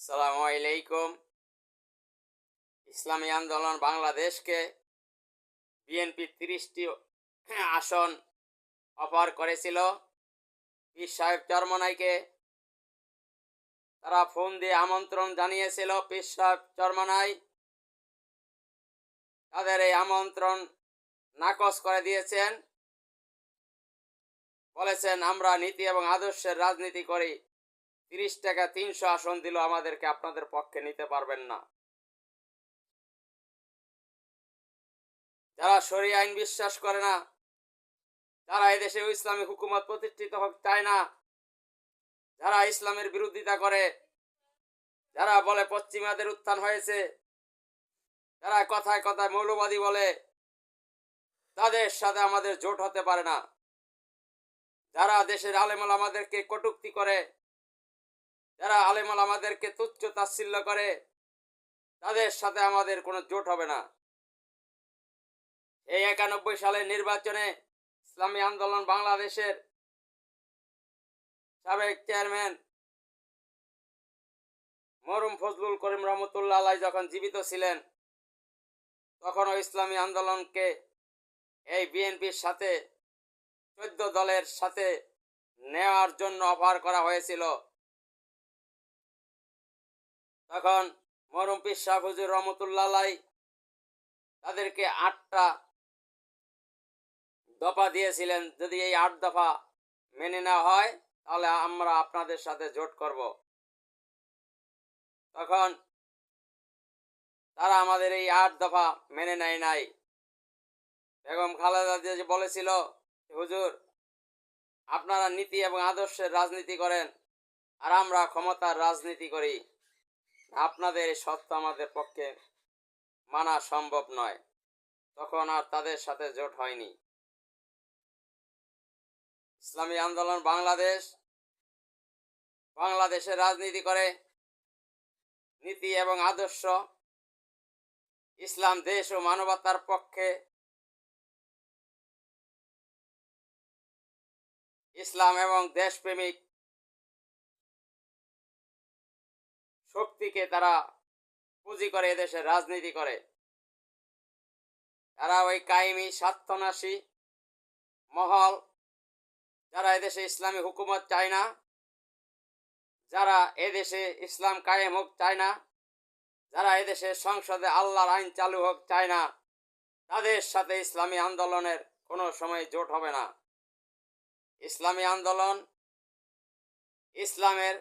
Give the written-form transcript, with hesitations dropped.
আসসালামু আলাইকুম। ইসলামী আন্দোলন বাংলাদেশকে বিএনপি 30টি আসন অফার করেছিল। পীর সাহেব চরমনাইকে তারা ফোন দিয়ে আমন্ত্রণ জানিয়েছিল। পীর সাহেব চরমনাই তাদের এই আমন্ত্রণ নাকচ করে দিয়েছেন। বলেছেন, আমরা নীতি এবং আদর্শের রাজনীতি করি, 30 টাকা 300 আসন দিল আমাদেরকে আপনাদের পক্ষে নিতে পারবেন না। যারা শরিয়া আইন বিশ্বাস করে না, যারা এদেশে ইসলামী হুকুমত প্রতিষ্ঠিত হোক চায় না, যারা ইসলামের বিরোধিতা করে, যারা বলে পশ্চিমাদের উত্থান হয়েছে, যারা কথায় কথায় মৌলবাদী বলে, তাদের সাথে আমাদের জোট হতে পারে না। যারা দেশের আলেমুল আমাদেরকে কটূক্তি করে, যারা আলেমুল আমাদেরকে তুচ্ছ তাচ্ছিল্য করে, তাদের সাথে আমাদের কোনো জোট হবে না। এই 91 সালের নির্বাচনে ইসলামী আন্দোলন বাংলাদেশের সাবেক চেয়ারম্যান মরহুম ফজলুল করিম রহমতুল্লাহ আলাইহি যখন জীবিত ছিলেন, তখনও ইসলামী আন্দোলনকে এই বিএনপির সাথে 14 দলের সাথে নেওয়ার জন্য অফার করা হয়েছিল। তখন মরহুম পীর শাহ হুজুর রহমতুল্লাহ আলাইহি তাদেরকে 8টা দফা দিয়েছিলেন, যদি এই 8 দফা মেনে নেওয়া হয় তাহলে আমরা আপনাদের সাথে জোট করব। তখন তারা আমাদের এই 8 দফা মেনে নেয় নাই। বেগম খালেদা জিয়া বলেছিল, হুজুর আপনারা নীতি এবং আদর্শের রাজনীতি করেন আর আমরা ক্ষমতার রাজনীতি করি, আপনাদের এই সত্য আমাদের পক্ষে মানা সম্ভব নয়। তখন আর তাদের সাথে জোট হয়নি। ইসলামী আন্দোলন বাংলাদেশের রাজনীতি করে নীতি এবং আদর্শ, ইসলাম দেশ ও মানবতার পক্ষে, ইসলাম এবং দেশপ্রেমিক শক্তিকে তারা পুঁজি করে এদেশের রাজনীতি করে। তারা ওই কায়েমি স্বার্থনাশী মহল, যারা এদেশে ইসলামী হুকুমত চায় না, যারা এদেশে ইসলাম কায়েম হোক চায় না, যারা এদেশে সংসদে আল্লাহর আইন চালু হোক চায় না, তাদের সাথে ইসলামী আন্দোলনের কোনো সময় জোট হবে না। ইসলামী আন্দোলন ইসলামের